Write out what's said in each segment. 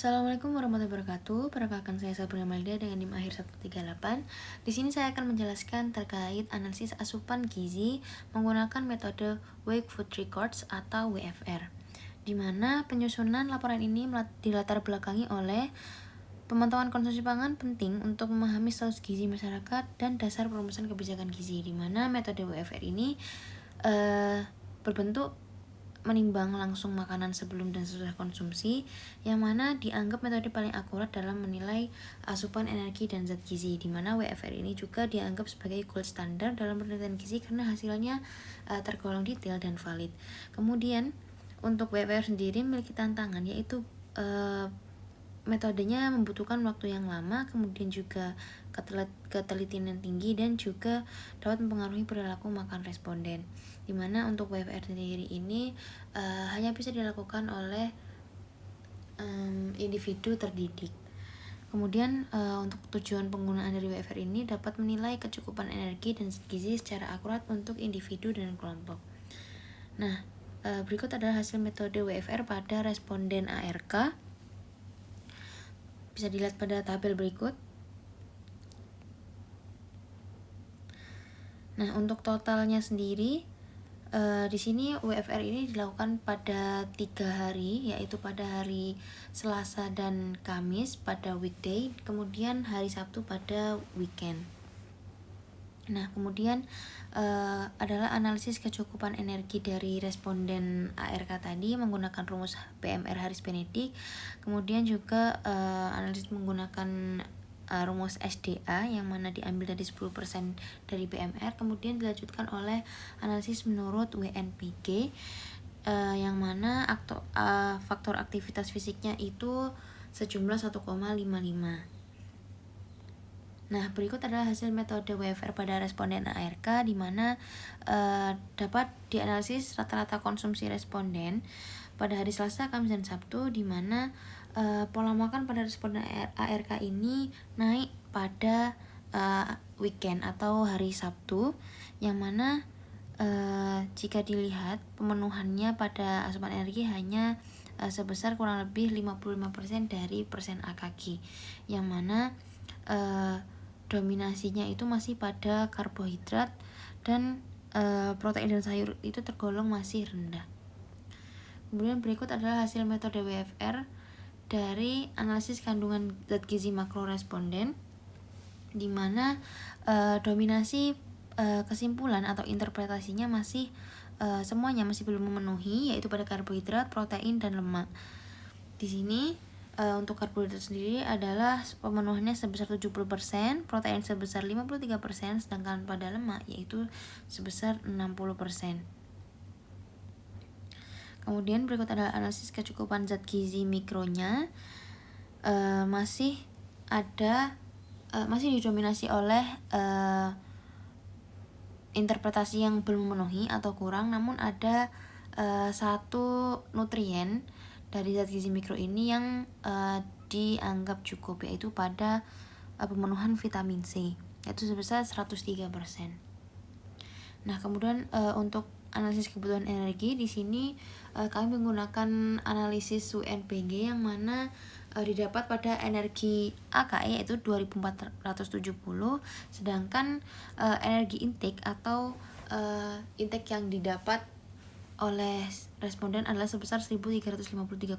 Assalamualaikum warahmatullahi wabarakatuh. Perkenalkan saya Sabrina Malda dengan NIM akhir 138. Di sini saya akan menjelaskan terkait analisis asupan gizi menggunakan metode Wake Food Records atau WFR. Di mana penyusunan laporan ini dilatar belakangi oleh pemantauan konsumsi pangan penting untuk memahami status gizi masyarakat dan dasar perumusan kebijakan gizi. Di mana metode WFR ini berbentuk menimbang langsung makanan sebelum dan sesudah konsumsi, yang mana dianggap metode paling akurat dalam menilai asupan energi dan zat gizi, di mana WFR ini juga dianggap sebagai gold standar dalam penelitian gizi karena hasilnya tergolong detail dan valid. Kemudian untuk WFR sendiri memiliki tantangan, yaitu metodenya membutuhkan waktu yang lama, kemudian juga ketelitian yang tinggi, dan juga dapat mempengaruhi perilaku makan responden. Dimana untuk WFR sendiri ini hanya bisa dilakukan oleh individu terdidik. Kemudian untuk tujuan penggunaan dari WFR ini dapat menilai kecukupan energi dan zat gizi secara akurat untuk individu dan kelompok. Nah, berikut adalah hasil metode WFR pada responden ARK. Bisa dilihat pada tabel berikut. Nah, untuk totalnya sendiri di sini WFR ini dilakukan pada 3 hari, yaitu pada hari Selasa dan Kamis pada weekday, kemudian hari Sabtu pada weekend. Nah, kemudian adalah analisis kecukupan energi dari responden ARK tadi menggunakan rumus PMR Harris Benedict, kemudian juga analisis menggunakan rumus SDA yang mana diambil dari 10% dari PMR, kemudian dilanjutkan oleh analisis menurut WNPG yang mana faktor aktivitas fisiknya itu sejumlah 1,55. Nah, berikut adalah hasil metode WFR pada responden ARK, di mana dapat dianalisis rata-rata konsumsi responden pada hari Selasa, Kamis, dan Sabtu, di mana pola makan pada responden ARK ini naik pada weekend atau hari Sabtu, yang mana jika dilihat pemenuhannya pada asupan energi hanya sebesar kurang lebih 55% dari persen AKG, yang mana dominasinya itu masih pada karbohidrat dan protein dan sayur itu tergolong masih rendah. Kemudian berikut adalah hasil metode WFR dari analisis kandungan zat gizi makro responden, di mana dominasi kesimpulan atau interpretasinya masih semuanya masih belum memenuhi, yaitu pada karbohidrat, protein, dan lemak. Di sini untuk karbohidrat sendiri adalah pemenuhannya sebesar 70%, protein sebesar 53%, sedangkan pada lemak yaitu sebesar 60%. Kemudian berikut adalah analisis kecukupan zat gizi mikronya. Masih didominasi oleh interpretasi yang belum memenuhi atau kurang, namun ada satu nutrien dari zat gizi mikro ini yang dianggap cukup, yaitu pada pemenuhan vitamin C, yaitu sebesar 103%. Nah, kemudian untuk analisis kebutuhan energi di sini kami menggunakan analisis UNPG yang mana didapat pada energi AKE yaitu 2470, sedangkan energi intake atau intake yang didapat oleh responden adalah sebesar 1353,6,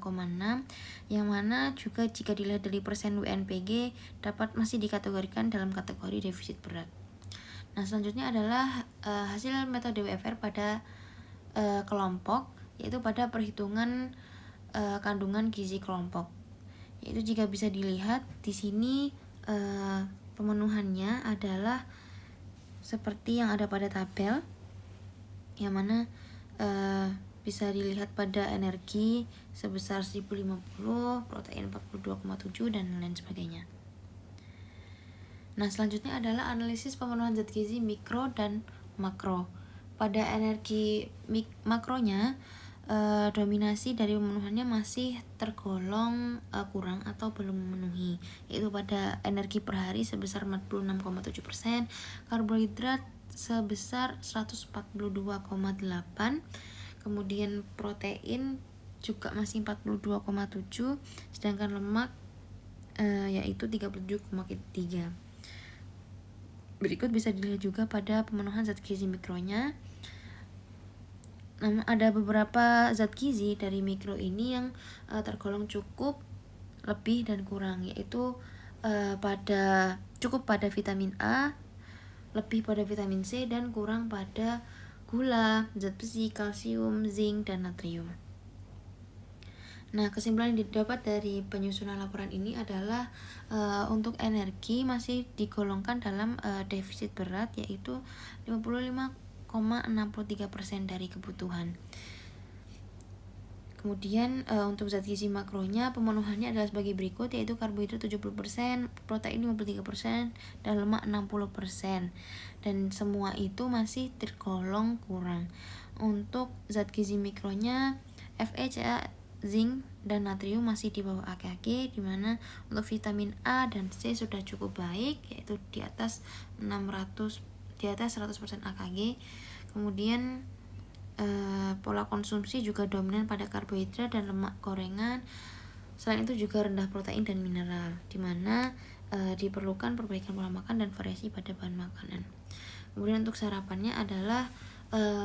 yang mana juga jika dilihat dari persen UNPG dapat masih dikategorikan dalam kategori defisit berat. Nah, selanjutnya adalah hasil metode WFR pada kelompok, yaitu pada perhitungan kandungan gizi kelompok. Yaitu jika bisa dilihat di sini pemenuhannya adalah seperti yang ada pada tabel, yang mana bisa dilihat pada energi sebesar 1050, protein 42,7, dan lain sebagainya. Nah, selanjutnya adalah analisis pemenuhan zat gizi mikro dan makro. Pada energi makronya, dominasi dari pemenuhannya masih tergolong kurang atau belum memenuhi, yaitu pada energi per hari sebesar 46,7%, karbohidrat sebesar 142,8%, kemudian protein juga masih 42,7, sedangkan lemak yaitu 37,3. Berikut bisa dilihat juga pada pemenuhan zat gizi mikronya. Namun ada beberapa zat gizi dari mikro ini yang tergolong cukup, lebih, dan kurang, yaitu cukup pada vitamin A, lebih pada vitamin C, dan kurang pada gula, zat besi, kalsium, zinc, dan natrium. Nah, kesimpulan yang didapat dari penyusunan laporan ini adalah untuk energi masih digolongkan dalam defisit berat, yaitu 55,63% dari kebutuhan. Kemudian untuk zat gizi makronya pemenuhannya adalah sebagai berikut, yaitu karbohidrat 70%, protein 53%, dan lemak 60%. Dan semua itu masih tergolong kurang. Untuk zat gizi mikronya Fe, Ca, zinc, dan natrium masih di bawah AKG, dimana untuk vitamin A dan C sudah cukup baik, yaitu di atas 100% AKG. Kemudian pola konsumsi juga dominan pada karbohidrat dan lemak gorengan. Selain itu juga rendah protein dan mineral, dimana diperlukan perbaikan pola makan dan variasi pada bahan makanan. Kemudian untuk sarapannya adalah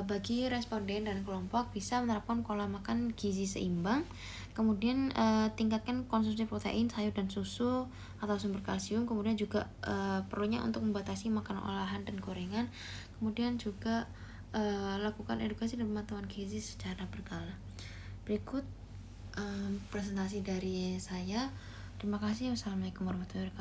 bagi responden dan kelompok bisa menerapkan pola makan gizi seimbang. Kemudian tingkatkan konsumsi protein, sayur dan susu atau sumber kalsium. Kemudian juga perlunya untuk membatasi makanan olahan dan gorengan. Kemudian juga lakukan edukasi dan pemantauan gizi secara berkala. Berikut presentasi dari saya. Terima kasih. Wassalamualaikum warahmatullahi wabarakatuh.